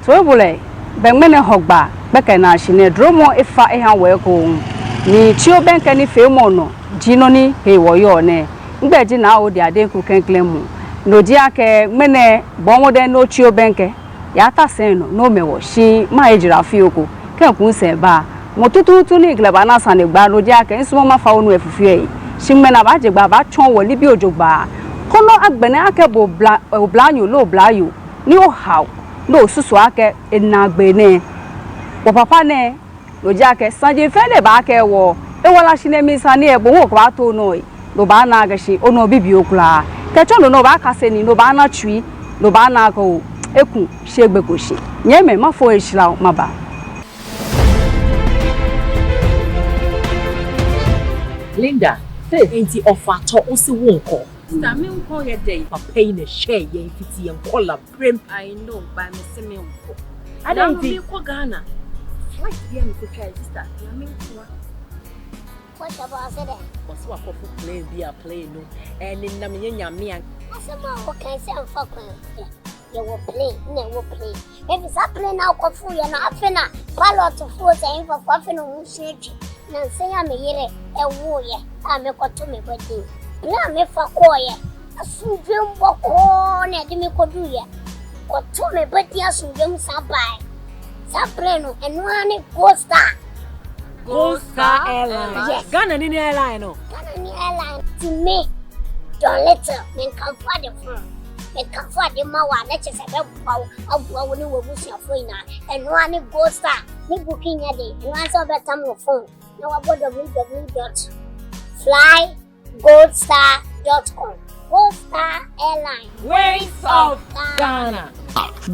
So bole bengmene hogba beke na shine dromo efa eha weko ni chio benke ni femo no jino ni he woyo ne ngbeji na o de ade ku kenklemu no ji ake mene bomode no chio benke ya ta sen no mewo shi ma ejira fi oko kenkun se ba mo tututu ni gleba na san gba no ji ake nsumo ma fa onu efufie yi shi mena ba je gba ba chon wo libi ojogba kono agbene ake bo oblanyo lo blayo ni o haw no susu ake enagbene wo papa ne no jake sanje fele ba ke wo e wala shine mi sane e bo wo kwa to no no ba na gashi ono bibi okula ke chono no ba kase ni no ba na twi no ba na ko eku shegbe ko shi nyeme mafo ehira maba Linda enti offer to osi wonko Sami unko ye day papa in a share ye fiti and collar brim. I know by me semi unko. I don't be ko Ghana. Flight be am ko try sister. Ya me ko. What about say that? What's what for plane be a plane no. And in na me nyame an. Asema o kan say am fuck when. You will play, no will play. If it's a plane now ko fu ya na afena. Pilot to fu say for coffee no shege. Na say am yere e wo ye. A me ko to me body. Na me fa koye asundwem boko na de me koduye ko to me beti asundwem sabai sabre no eno ani Go Star Airline. Yes. Ghana ni airline no. Ghana ni airline to me don't let me come for the phone me come for the mawa na che se be abu ni wo busia phone na eno ani Go Star ni booking ya de eno an so betam wo phone na wa www.flygoldstar.com. Go Star Airline. Ways of Ghana.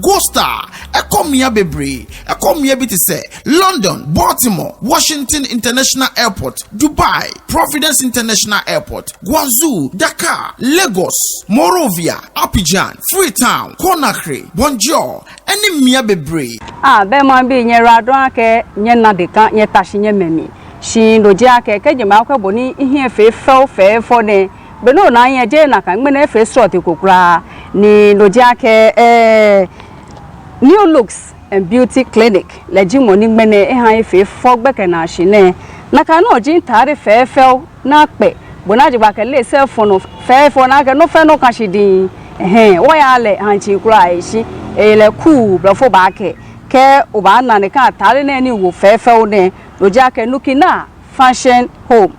Go Star. Ekomia bebre. Ekomia biti se London, Baltimore, Washington International Airport, Dubai, Providence International Airport, Guangzhou, Dakar, Lagos, Monrovia, Abidjan, Freetown, Conakry, Bonjour. Any mia bebre. Be man bi nyera don ake nyena de kan nyetashi nyememi. Shi loji ake kejima akwa boni ihe fe fo ne beno na anya je na kan mena fe sort kokura ni loji ake New Looks and Beauty Clinic leji moni mene ehan fe fo gbeke na shi ne na kan no jin tare fe na pe bona je gba ke le cell phone fe fo na ke no fe no kan shi din wo ya le hanchi kura shi ele ku blofo ba ke oba na ne kan tare na ni wo fe ne Lojake Nukina Fashion Home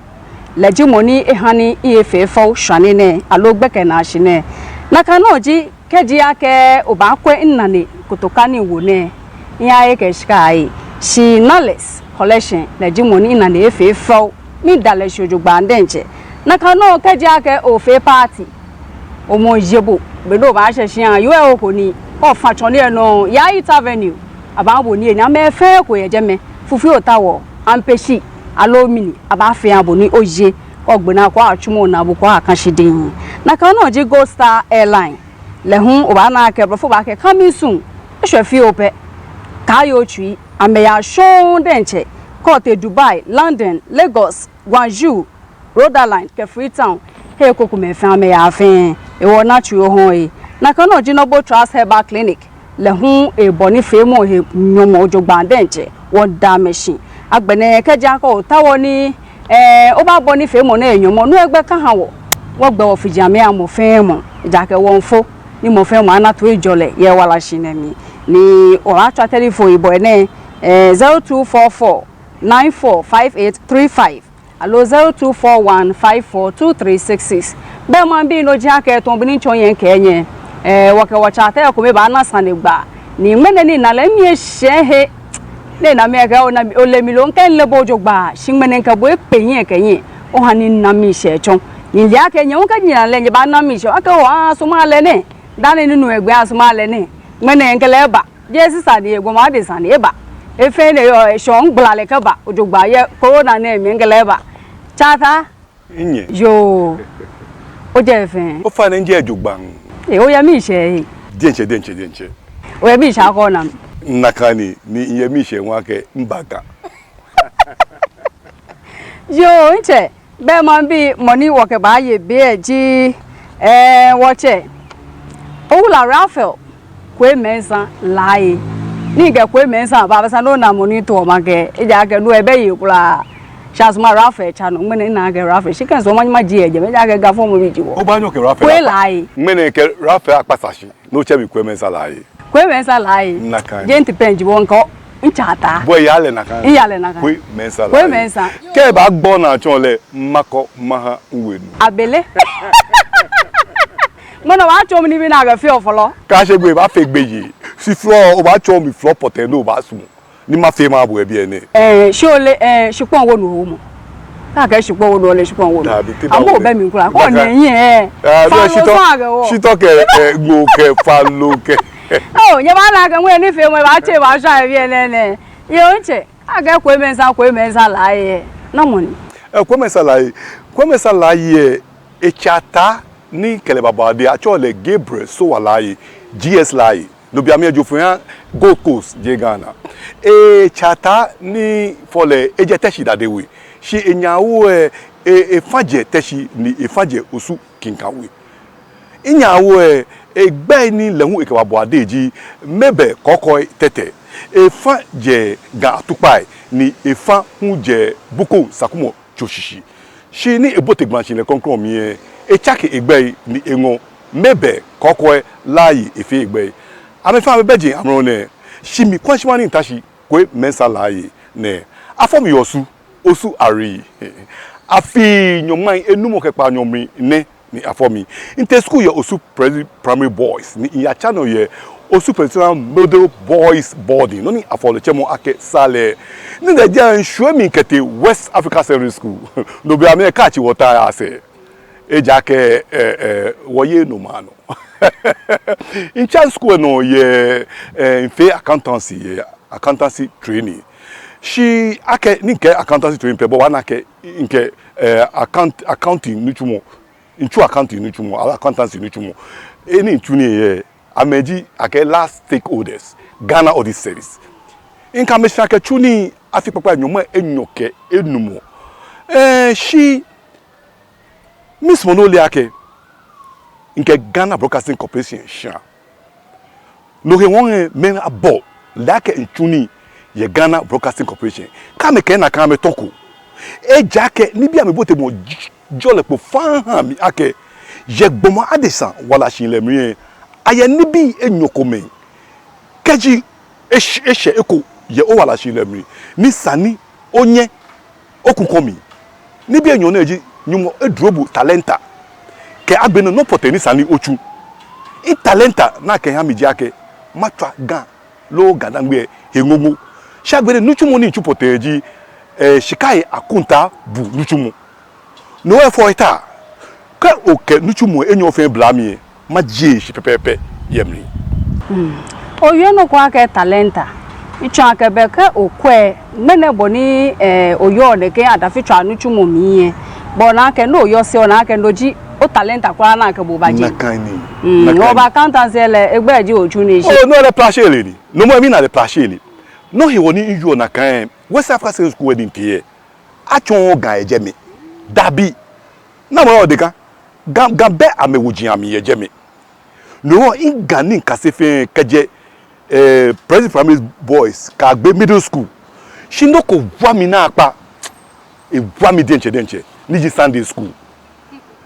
Lejimoni ehani ife fo shane ne alogbeke na shine naka noji keji ake obakwe nnane kutokani wo ne ya eke sky shi knowledge collection lejimoni nnane efe fo mi dale shojugba ndenje naka no keji ake ofe party omo yebo bedo ba sheshin an yo okoni o fachoni no ya it avenue abawo ni enya me fe ko yejeme fufi otawo ampeshi alomini abafe aboni oje ogbona kwa atwumo na bukwa akanshidin na kan no je Go Star Airline lehun oba na ke brofo ba ke coming soon ehwefi ope kayo twi ameya shon denche kote Dubai, London, Lagos, Guangzhou, Rhode Island ke Freetown he koku me fa ameya afen e wo na twi ohon na kan no je Noble Trust Herbal Clinic lehun e boni femo he nyomo ojogba denche won da machine agbene keja ko tawo ni o ba bo ni femo na enyo mo nu egbe kan hawo wo gbe wo fijame amofin mo ijake won fo ni mo fe mo ana to ejole ye wala shinemi ni o atwa telephone ibo ene 0244 945835 alo 0241542366 be mo bi no jake to bi ni chon yen kenye wo ke wo chate ko me ba na sanegba ni mene ni na le mi ehye le na me ga ona o le mi lo nkan le bojo gba shinmene nkan bo epeyin ekeyin o hani na mi se chon ni ya ke nyen nkan nyina le ba na mi se aka o asuma le ne dani ninu egbe asuma le ne mene nkan le ba je sisa ni egbo ma de san ni ba efe ne yo so ngbla le ka ba ojo gba ye corona na mi nkan le ba chata Inye yo o je fe o fa na nje ejugba O ya mi she. Denche. O ya mi sha ko na. Nakani ni ye mi she wake mbaga. Yo nche be man bi money work ba ye be ji watch it. Ola Raphael kwe mensa lai. Ni ga kwe mensa ba sa no na money to ma ke e ja ke no e be yi kula. Shazma Raphael chano mene na ga Raphael shi kan so ma ji eje me ja ga ga form bi ji wo. O ba nyo ke Raphael. Kwe lai. Mene ke Raphael akpasashi no che mi kwe mensa lai. Kwe mensa lai. Nakani. Gente penji won ko nchata. Boy yale nakani. Iyale nakani. Kwe mensa lai. Kwe mensa. Ke ba gbo na chon le mako maha nwenu. Abele. Mono wa chom ni bi na ga fi ofolo. Ka se gbe ba fe gbe yi. Si floor o ba chom mi floor poten no ba sumo. Ni ma fe ma bo e bi ene. Shole shipon wo no mo. Ka ka shipon wo no le shipon wo. Amo be mi nkura. Ko na yin She talk go ke follow ke. Oh, nye ba na ga nwe ni fe mo ba che ba sha bi ene. Yo nche, aga kwe mensa la ye. No money. Kwe mensa la ye e chata ni kele baba de achole Gabriel so wala ye GS la ye. No bi ami ejofun Gold Coast je Ghana. E chata ni fole eje teshi dade we. Shi enyawo e faje teshi ni e faje osu kinkawe. Enyawo egbe ni lehun e baba ade ji mebe kokoi tete. E faje ga atupai ni e fa hunje buko sakumo choshishi. Shi ni ebote gbanshi le konkro mi e chake egbe ni engo mebe kokoi layi efe egbe. Ame fa me beji amro ne shi mi kwanshi wani ntashi kwe mensa layi ne afom yosu osu ari afi nyoman enumo kepa nyomi ne ni afomi inte school ye osu primary boys ni ya channel ye osu personal middle boys boarding no ni afolo chemo ake sale ni de jan shwemi kete West Africa Secondary School no bi ame ka chi wota ase eja ke woye no mano in chance school no ye in fe accountancy training she ake ninke accountancy training pe bo wana ke nke accounting nuchumo inchu accounting nuchumo accountancy nuchumo eni ntuni ye ameji ake last stakeholders Ghana Audit Service inka me shake chuni afi papa enyomo enyoke enumo she Miss Monoli ake nke Ghana Broadcasting Corporation sha no he won men abo like ntuni ye Ghana Broadcasting Corporation ka me ken na ka me toko e jake ni bia me bote mo jole po fan mi ake ye gbomo adesan wala shin le mi aye ni bi enyoko me keji eshe eko ye o wala shin le mi ni sani onye okunkomi ni bi enyo na eji nyumo edrobu talenta ke agbenu no poteni sani ochu I talenta na ke ha mi jake matwa gan lo gadangbe hengomo shagbere nuchumo ni chupoteji shikai akunta bu nuchumo no e for ita ka oke nuchumo enyo fe blami ma je shi pepepe yemri O ye no kwa ke talenta icha ke be ka okwe mene boni oyo de ke adafi twa nuchumo mi bona ke no yo se ona ke noji o talenta kwa na ke bo baje nakani no ba accountancy ele egbe ji oju ni oh no le plache le ni no mo mi na le plache ni no he woni inju na kan West Africa Secondary School wedding tie achon ga eje mi dabi na mo de kan gambe amewuji ami eje mi no ingani kasefe keje President Primary Boys ka gbe middle school she no ko bua mi na apa e bua mi denche ni Sunday school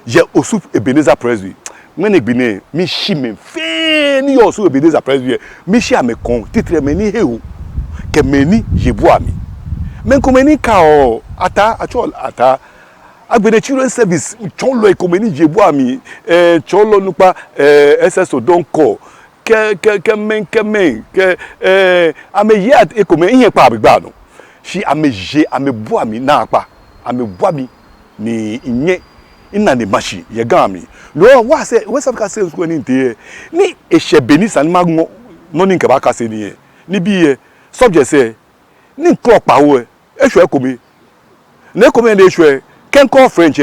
je osu Ebenezer Presby when egbine mi shi me fe ni osu Ebenezer Presby mi shi ame kon titre me ni hewo ke me ni jebu ami men ko me ni ka o ata actual ata agbene children service chon lo e ko me ni jebu ami chon lo nupa SSO don ko ke men ke ame yet e ko me yin pa abigba no shi ame je ame bu ami na apa ame bu ami ni inye ina ne mashi ye gami lo wa se West Africa Secondary School ni nte ni ehebeni san magno no ni nke ba ka se ni bi subject se ni clock pa wo ehwe ekomi na ekomi na ehwe ken call French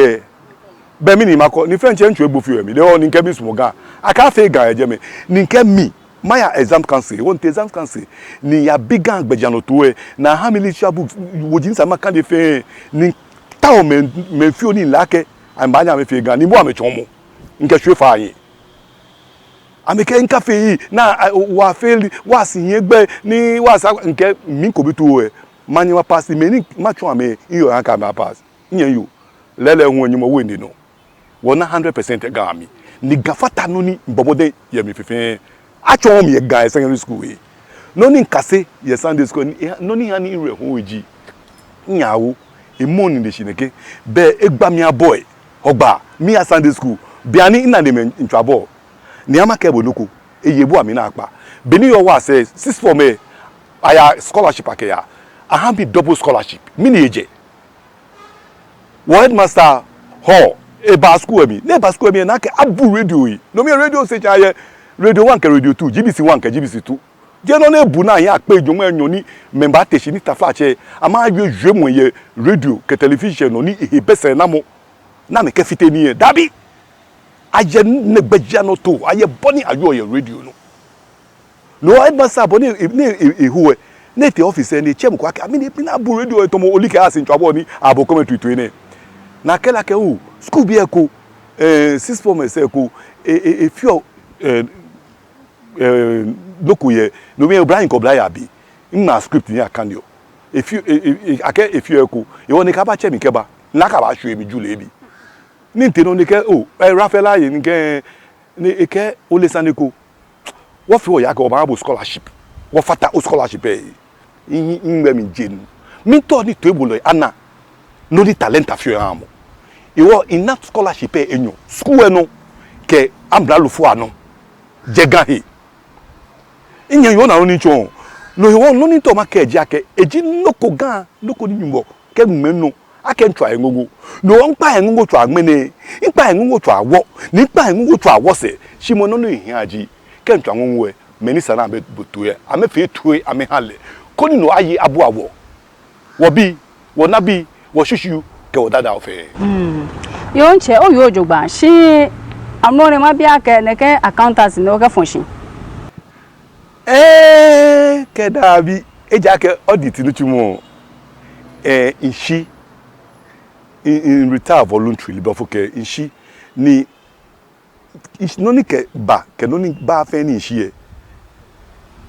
be mi ni mako ni French entwe gbo fi mi le o ni nke bi smoga aka fe ga eje me ni nke mi my exam cancel won te exam cancel ni ya bigan gbejano to e na ha military books wojin sama kan de fe ni tawo me fi oni lake an ba nya me fe gan ni mo ame chomo nke hwe fa yin ameke nka fe yi na wa fail wa sinye gbe ni wa sa nke mi ko bitu e mani wa pass me ni ma twa me iyo aka ma pass nyen yo lele hu anyimo we ni no wona 100% ga mi ni gafata no ni mbobode ye mi fefe acho mi ga secondary school we no ni nkase ye Sunday school no ni hani ire ho oji nyawo emoni de shineke be egba mi boy ogba mi a Sunday school biani ina de me ntwabo ni amaka ebonuku eyebu ami na akpa beni yo wa say 6 for me aya scholarship akeya I have a double scholarship mini eje wo headmaster ho e ba school mi na ba school mi na ke abu radio yi no mi radio se chaye radio 1 ke radio 2 GBC 1 ke GBC 2 je no na ebu na ya pe jomo enyo ni member techi ni tafache ama yue mo ye radio ke television no ni e bese na mo na me ke fite ni e dabi aye ne gbeja no to aye boni ayo ye radio no headmaster boni ni huwe ne te office ni chem kwa ka mi ni na abu radio to mo olike asin twabo ni abo come to ne na kela ke u school bi eko 6 for me say ko e few loko ye no me Brian ko Brian abi na script ni akandio e few eko e woni ka ba che mi keba na ka ba hwe mi jule bi ni nteno ni ke o Rafael aye ni ke ni eke o le saneko wo fi o ya ko ba bo scholarship wo fata o scholarship ngbe mi jenu mi to ni to ebolo ana no di talent afio amo iwo ina scholarship enyo school eno ke ambra lufo ano jegahi inye yo na oni chon no yo no ni to ma ke eji ake eji noko gan noko ni nyumbo ke mmenu ake ntwa engogo no npa engogo twa agmene npa engogo twa awo ni npa engogo twa awo se shimo no no hin aji ke ntwa ngonwe meni sana be botoye ame fe tue ame hale koni no ayi abu awo wo bi wo na bi wo shushu ke wo dada ofe yo nche o yo jogba shi amore ma bia ke ne ke accountants no ke function ke dabi eja ke audit no chumo inshi in retire voluntarily before ke inshi ni no ni ke ba ke no ni ba fe ni inshi e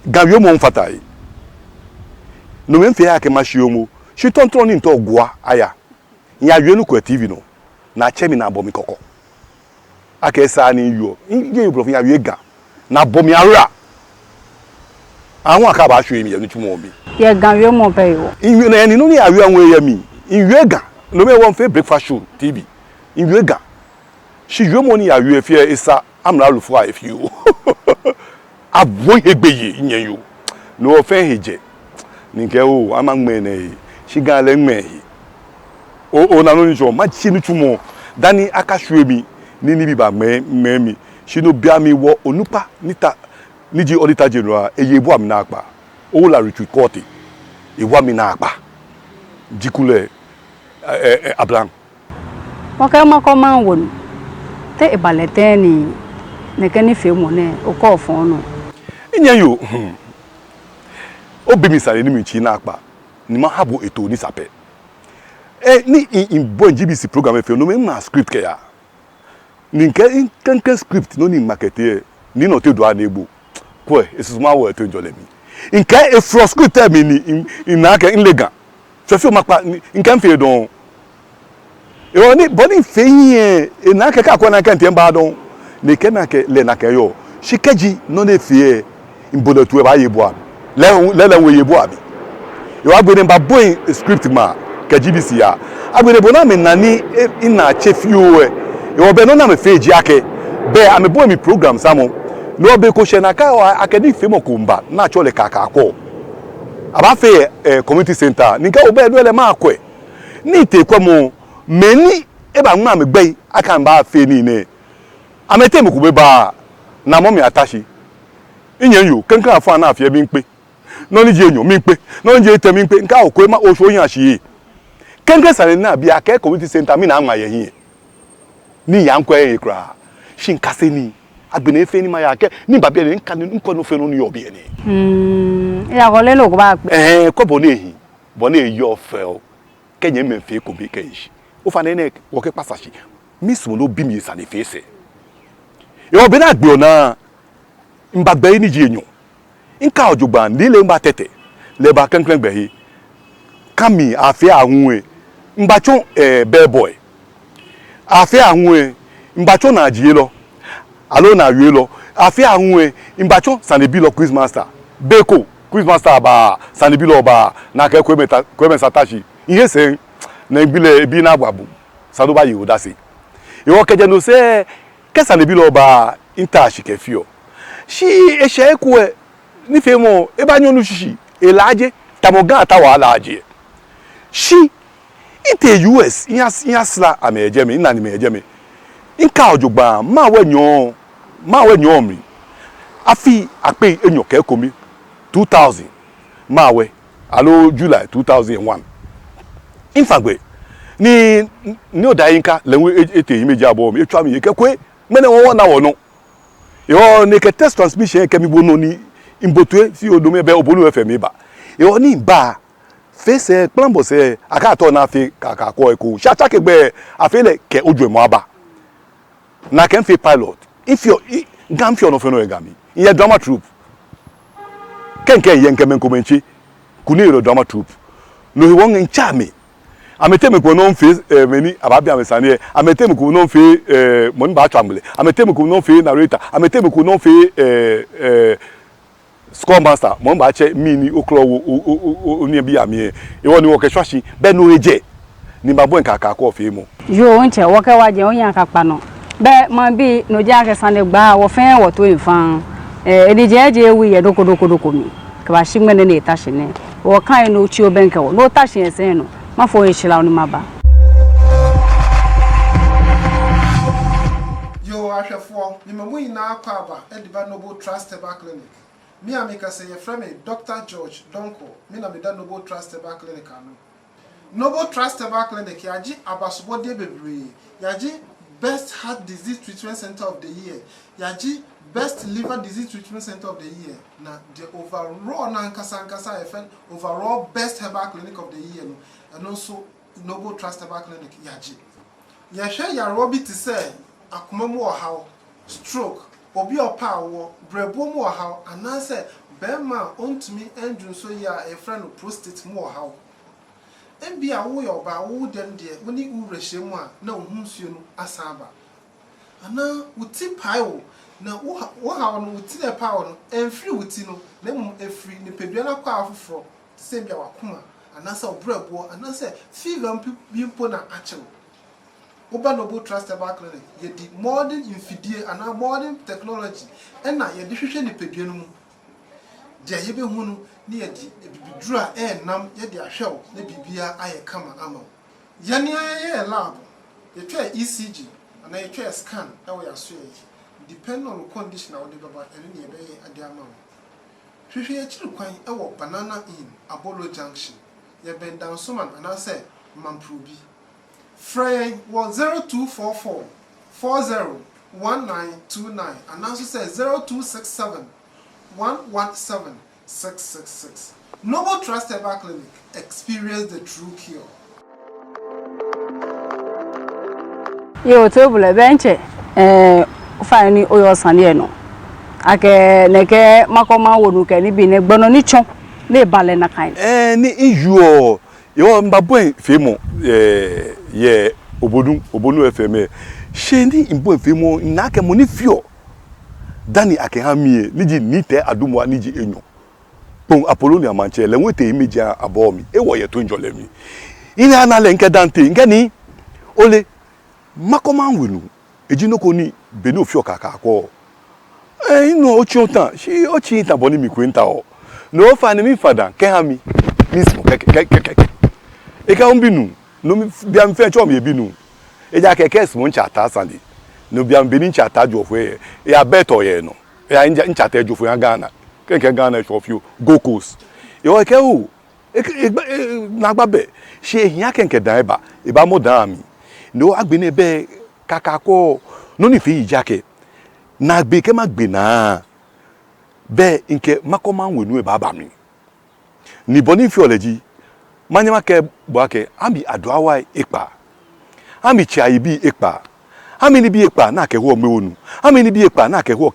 gawio mo mfatai no me mfe ake mashio mo shi tontron ni nto ogwa aya ya wienu ko TV no na chemi na bomi koko ake sa ni yo ye bro ya wiega na bomi ara awon aka ba hwe mi ya nutu mo bi ye gawio mo be yo inwi na ni no ni awi anwo ya mi inwiega no me won fe breakfast show TV inwiega shi yo mo ni awi efie isa amra lufo a efio abo egbeye yen yo no fe heje ninke o amangme ne shi gan le ngme o na no ni jo ma chi ni tumo dani aka hwe mi ni bi ba me shi no bia mi wo onupa nita niji auditor general eyebu am na akpa o la retreat court ewu am na akpa jikule ablan waka ma ko man wonu te ibalete ni ne ke ni fe mo ne o ko fon no inyan yo obi mi sare ni mi chi na akpa ni ma habo eto ni sape ni in bon GBC program fe no me ma script ke ya ni nke script no ni marketer ni no te do anegbo ko esuma wo eto njole mi nke e fro script mi ni na ke inlega so fi o mapa nke mfe don e oni body fe yin e na ke ka ko na ke ntem ba don ne ke na ke le na ke yo shikeji no ne fe imbodo tu e ba yebu abi le we yebu abi yo agbere ba boy script ma ke GBC ya agbere bo na me nani ina chefiu e yo be no na me fe ji ake be ame boy mi program samo no be ko shena ka akedi fe mo kumba na chole kaka akọ aba fe community center ni ka obe no ele ma akọ ni te kwa mo meni e ba nma me gbe aka mba fe ni ne amete me ku be ba na mo mi atashi inyen yo kankan afọ na afie bi npe no ni je enyo mi npe no ni je ete mi npe nka okwe ma oso yin asiye kankan sare na bi aka community center mi na anwa ye hin ni yankwa e kra shin kase ni agbene efe ni ma ya ke ni babia ni nka ni nko no fe no ni obi ni ya gole lo ko ba ko bo na ehi bo na eyi ofel kenye memfe ko bi kai o fa na ne wo ke pasashi misu no bi mi sa ne face yo be na gbe ona mbagbe ni ji enyo nka ojugba ni le mba tete le ba kankran gbe hi kami afi ahun mbacho bell boy afi ahun mbacho na ji lo alo na wi lo afi ahun mbacho sanebi lo quiz master beko quiz master ba sanebi lo ba na ke kweme satashi ihe se na ibile ebi na agbabu sado ba yi odase iwo keje no se ke sanebi lo ba intashi ke fio shi ese ekwe ni fe mo e ba nyonu shishi elaje tamoga atawa alaje shi ite US inyasla amejeme ina ni mejeme inka ojugba ma we mi afi ape enyo ke komi 2000 ma we alo July 2001 infagbe ni odayinka lewe ete imeji abo mi etwa mi yekekwe mene won na wono yo ne ke test transmission ke mi bono ni imbotwe si odome be obolu FM ba yo ni ba face plambo se aka to na fi kaka ko eko chacha ke gbe afele ke oju emo aba na ken fi pilot if you gam fi ono fe no egami iye drama troupe ken ye nke men ko menchi kuni drama troupe no he won ncha me ameteme ko no fi meni ababia mesane ameteme ko no fi mo ba twamle ameteme ko no fi narrator ameteme ko no fi score master mo ba che mini okro oni bi ami e wo ni wo ke hwashi be no eje ni babo nka ka ko fi mu yo nche wo ke wa je oyan ka pa no be mo bi no ja ke sane gba wo fen wo to infan eni je wi ye doko mi ka ba shi ngene ne tashi ne wo kan no chi obenke wo no tashi esen no ma fo ehira oni maba yo ahwefo ni mamu ina akwa aba ediba Noble Trust Herbal Clinic me amika say your friend Dr. George Donko me na me da Noble Trust Herbal Clinic anu Noble Trust Herbal Clinic yaji abasubo de bebre yaji best heart disease treatment center of the year yaji best liver disease treatment center of the year na the overall na nkasa FN overall best herbal clinic of the year no and also Noble Trust Herbal Clinic yaji ya hwe ya robi ti say akoma mu ohaw stroke obi opa wo brebo mu ohaw anase bema ontumi endun so ya a friend prostate mu ohaw embi awo yo ba wo dem de woni urehye mu a na ohunsuo no asaba ana uti paio na wo haw no uti de paio no enfri uti no na mum efri ni pedua na kwa afoforo se bia wakoma anase obrebo anase fever mpo na achew Oba Noble Trust Herbal Clinic ye di modern infidie ana modern technology na ye di hwehwe ni pedua no mu je ye be hunu ni ye di bibidura nam ye di ahwew na bibia aye kama ama ye ne ye lab ye twa ECG ana ye twa scan e wo ya so ye depend on condition of the baba ene ne ye be ye ade ama hwehwe ye chiru kwan e wo Banana Inn Abolo Junction ye ben down suman ana say Mamprobi Frey was 0244 401929 and also says 0267 117 666. Noble Trust Herbal Clinic. Experience the true cure. Yo table benche fani oyo sane no ake neke makoma wonu ke ni bi ne gbono ni chon le bale na kan ni ijuo yo mbabwen femo ye obonu FM sheni imbo femo na ke moni fio dani ake ha mie niji nite adumwa niji enyo pon Apollonia manche le wete image abomi e wo ye to njole mi ina anale nke dante nke ni ole makoma nwenu ejinoko ni beni ofio kaka ko inu ochi otan shi ochi tan boni mi kwenta o no fa ni mi fada ke ha mi nismo ke e ka umbinu no mi bia mfe cho mi ebinu e ja keke smo nchata sande no bia mbeni nchata jofwe ya beto ye no ya nchata jofwe ya Ghana keke Ghana shofio go coast e o ke o na gbabe she ehia kenke dan eba mo dan mi no agbene be kakako no ni fi jake na gbe ke ma gbe na be nke makoma wenu e baba mi ni boni fi oleji manyama ke boake ami adoawa ipa ami chai bi ipa ami ni bi ipa na ke ho mewonu ami ni bi ipa na ke ho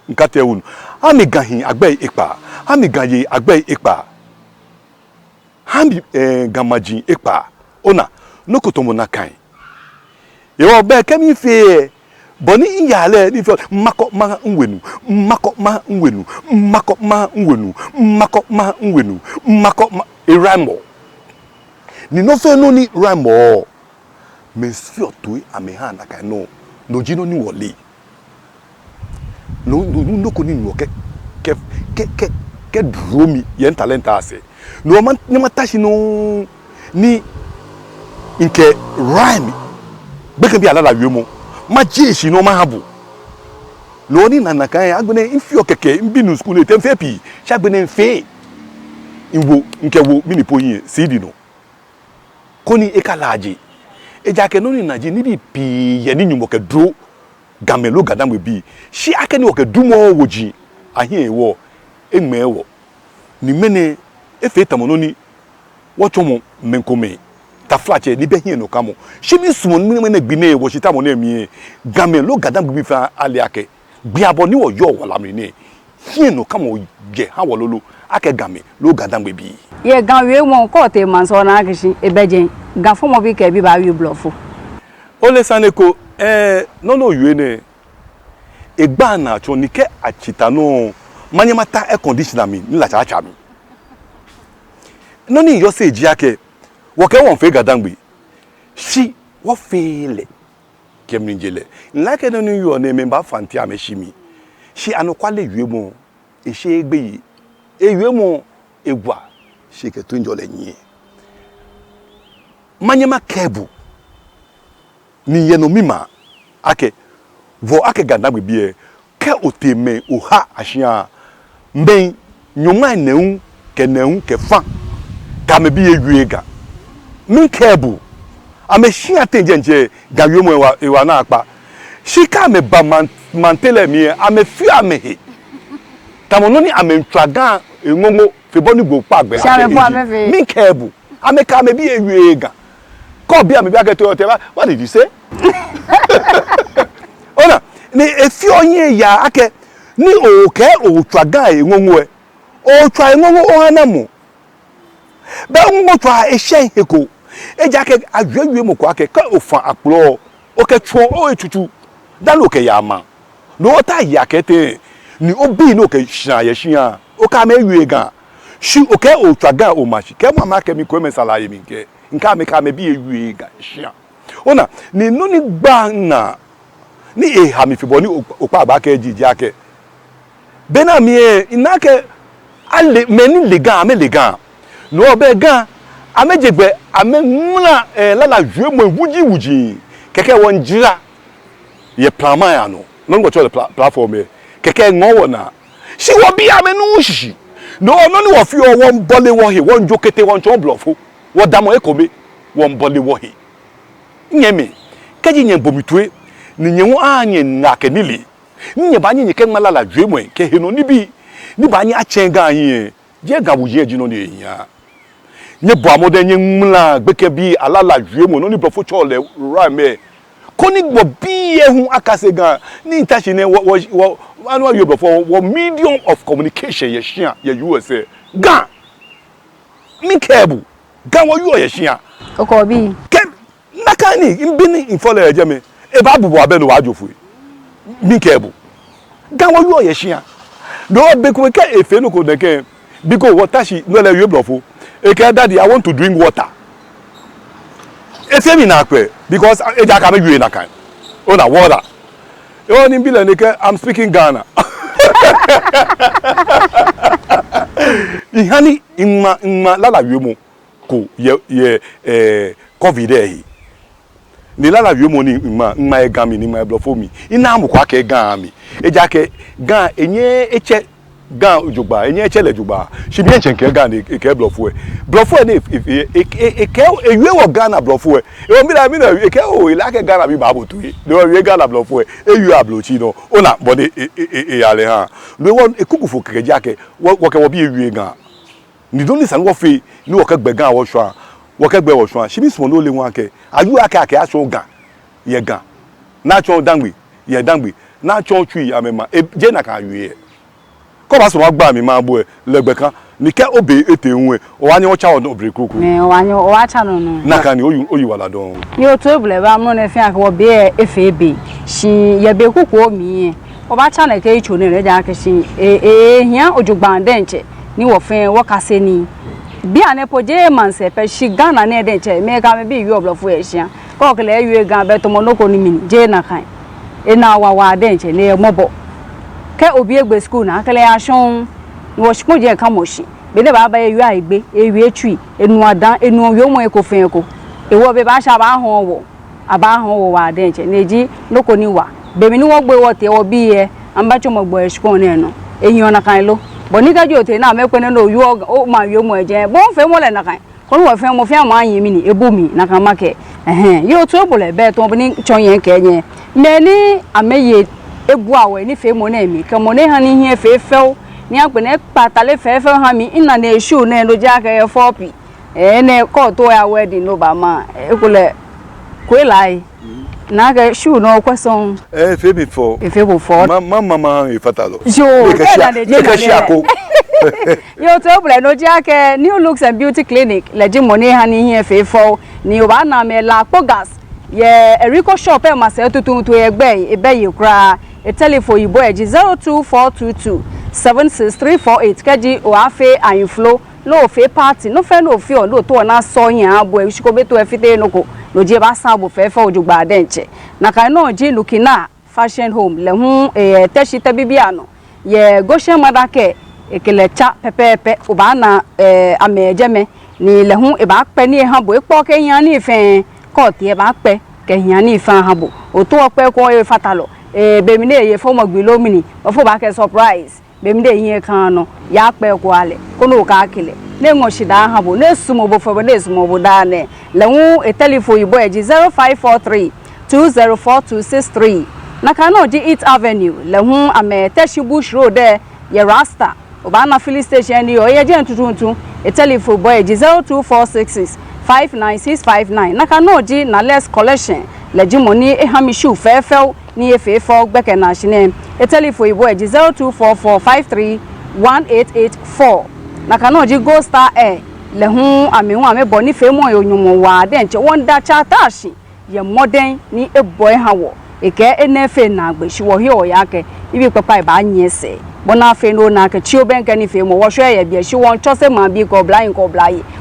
nkate wonu ami gahin agbe ipa ami gaye agbe ipa ami gamaji ipa ona nokotomo na kan yo be kemi fi boni iyale ni fi mako ma nwenu mako ma nwenu mako ma nwenu mako ma nwenu mako ma iramo ni no fe no ni ramo me si otoi ameha na kan no jino ni wole no ko ni no ke dromi yen talent ase no man ni matashi no ni nke rhyme beke bi alala wiemo ma jeshi no ma habu no ni nana kan agbene infi okeke mbi no school etem fe pi sha gbene fe inwo nke wo mini poyin cd no koni ekalaji ejake no ni naji ni bi pi ye ni nyumo ke dro gamelo gadam bi shi akeni wo ke dumo woji ahie ewo enme ewo ni mene efe tamono ni wo chomo menkome ta flache ni be hie no kamo shi mi sumo ni mene gbine wo shi tamono emi gamelo gadam bi fa ale ake gbi abo ni wo yo wala mi ni hie no kamo je ha wololo ake game lo gadam bi ye gan we won ko te man so na kishi ebejen gan fo mo bi ke bi ba wi blofo ole saneko no yue ne egba na cho ni ke achita no manyamata air conditioner mi ni la cha mi no ni yo se ji ake wo ke won fe gadangbe shi wo fele kemrinjele nla ke no ni yo ne member fanti ameshimi shi anokwale yue mo e se egbe yi eyue mo egwa shi ke tunjo le yin manyama kebu ni yeno mima ake vo ake gadangbe bi ke oteme oha ahia mben nyoma neun ke fa ka me bi ewiega min kebu amehia tenjenje gawe mo ewa na apa shika me ba mantele mi amefi amehe tamono ni amentwaga engongo feboni gbo pa agbe min kebu ameka me bi ewiega ko bi ame bi ake to teba what did you say ona ni efi onye ya ake ni oke otwaga engongo o twa engongo o hanamu be ngo twa ehyen heko eja ke adwedwe mo kwa ke ka ofa aplo o ke two o etutu dan o ke ya ma no ta ya kete ni obi no ke hia ya hia o ka ma ewie ga shi o ke otwaga o ma shi ke mo ma ke mi ko me salaye mi nke nka me ka me bi ewie ga hia ona ni no ni gba na ni eha mi fibo ni opa ba ke jiji ake bena mi inake ale meni legan ame legan no obe gan amejegbe amemla lala jue mo wuji keke won jira ye plama ya no ngo cho platform keke ngo wona si wo bi amenu shishi no ni wo fi o won bole wo he won jokete won cho blofo wo damo ekome won bole wo he nyeme kaji nye bomitwe ni nyewo anye na kenili nye ba nye ke ngalala dwemwe ke heno ni ba nye achenga anye je ga wuye jino ni eya nye bo amode nye mla gbeke bi alala dwemwe no ni brofo chole rame koni gbo bi ehun akase ga ni tashi ne wo anwa yo brofo wo medium of communication ye hia ye USA ga mi kebu ga wo yo ye hia okobi ke nakani imbini infole ejeme e ba bubu abenu wajofu mi kebu gan wo yo ye hia do be ko ke efe no ko de ke biko water shi no le yo blofo e ke daddy I want to drink water efe mi na pe because e ja ka me yue na kan o na water e oni bi le ne ke I'm speaking Ghana ihani imma lala yue ko ye covid e ni lala wiemo ni mma egami ni mma blofo mi ina amukwa ke gan mi eja ke gan enye eche gan ojugba enye chele jugba she bi enche nke gan e ke blofu ne e ke ewe wo gan na blofu e mi na e ke o ila ke gan na bi babo tu e le we gan na blofu ewe ablochi no ona body e ale ha le won e kukufu ke jake wo ke wo bi ewe gan ni don lisan wo fe ni wo ke gbe gan wo so wo ke gbe wo so she bi so no le won ke ayu aka aso gan ye gan na cho dangbe ye dangbe na cho twi amema e je na kan wi ko ba so wa gba mi ma bo e legbe kan ni ke obe ete nwe o wa ni o cha o bre kuku me o wa cha no na kan ni oyi wala don yo to ebule ba mo na fi aka wo be efebe shi ye be kuku o mi o ba cha na ke icho ne re ja ke shi hia ojugban denche ni wo fen wo kase ni bi ane poje manse pe shi Ghana na denche me ka me bi wi oblofo e hia ko kele wi gan be to mo no ko ni mi je na kan ina wa denche ne mobo ke obi egbe school na kele ashon wo shiko je ka moshi be ne ba ewi aigbe ewi etui enu adan enu yo mo ekofen eko ewo be ba sha ba hon wo aba hon wo wa denche neji loko ni wa be mi ni wo gbe wo te wo bi e amba cho mo gbo shiko ne no eyin ona kan lo bo ni gajo te na me pe ne no yo o ma yo mo eje bo fe mo le na kan ko wo fe mo fi ama yin mi ni ebu mi na kan make yo to bole be to ni chon yen ke yen me ni ameye ebu awe ni fe mo na mi ke mo ne han ni hie fe fe ni agbene patale fe fe han mi ina na issue na lo ja ke 4p ne ko to ya wedding no ba ma ekule kwelai na ga shoe no question fe before mama e fatalo yo ke shako yo to bule no ja ke New Looks and Beauty Clinic leji mo ne han ni hie fe fo ni o ba na me la pogas ye Erico shop e ma se tutu egbe ebe yi kra e telephone ibo eji 02422 76348 keji o afe ayinflow lo fe party no fe no fi o lo to na so yan abo e shiko beto e fite no ko no je ba san abo fe fe ojugba denche na kan no ji lukina fashion home le hu teshi tabibiano ye Goshen Madake ekelecha pepepe o ba na amejeme ni le hu e ba pe ni han bo e po ke yan ni fe ko ti e ba pe ke yan ni fa han bo o to pe ko e fatalo be mi ne ye fo mo gbe lo mini o fo ba ke surprise be mi de yin kan no ya pe ko ale ko no ka kile ne ngo shida ha bo ne sumo bo fo ne sumo bo da ne le hu e telephone ibo eji 0543 204263 na kan no ji Eat Avenue le hu ame Teshi Bush Road there ye Rasta Obana Filling Station ni o ye je ntutuntu e telephone boy eji 02466 59659 na kan no ji na less collection le ji money e hamishu fefel ni efefo gbeke na shine e telephone ibo eji 0244531884 na kan ji Go Star Air le hu amehun amebo ni fe mo onyumo wa de nche won da chata shi ye modern ni eboy hawo eke enefe na agbeshi wo hi oyake ibi papa ba nyese bona fe no na ke chio benke ni fe mo wo hwe ye bia shi won chose ma bi ko blind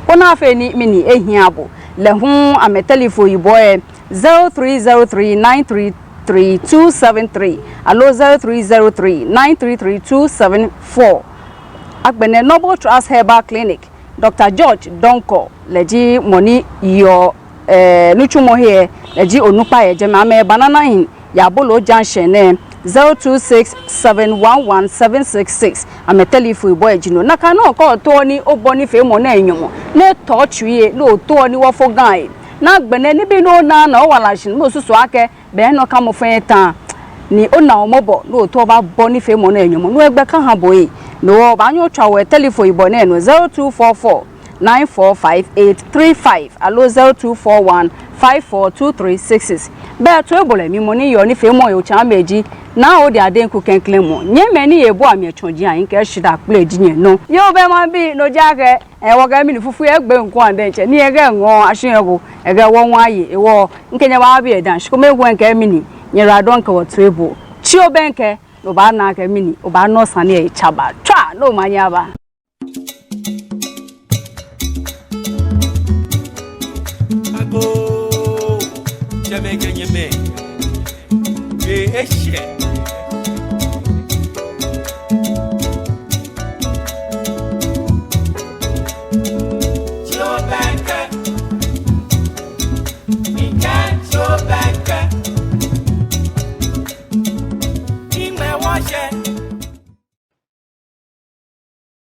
bona fe ni mini ehiabo le hu ame telephone ibo 0303933273 alo 0303933274 agbene Noble Trust Herbal Clinic Dr. George Donko leji money yo nuchumo here leji onupa ye jema me banana in ya bolo junction 0267117666 ame telephone boy jino na kan no ko to ni oboni fe mo na enyomo na to twie no to ni wo fo gan na agbene ni bi no na wala shin mo susu ake be no ka mo fe tan ni ona omobo no to ba boni fe mo na enyomo no egbe kan ha boyi no ba nyo twa we telephone ibo na no 0244 945835 alo 0241542366 be to ebole mi mo ni yo ni fe mo yo cha meji na o de aden ku kenkle mo nye me ni yebu ami echonji an ke shida kule jinye no yo be ma bi no jake wo ga mi ni fufu egbe nko ande nche ni ege ngo ashiego ege wo nwaye ewo nkenye ba bi edan shiko me gwen ke mi ni nyera don ke wo trebo chi obenke no ba na ke mi ni o ba no sane e chaba twa no manya ba Jame genye me. Ye eshe.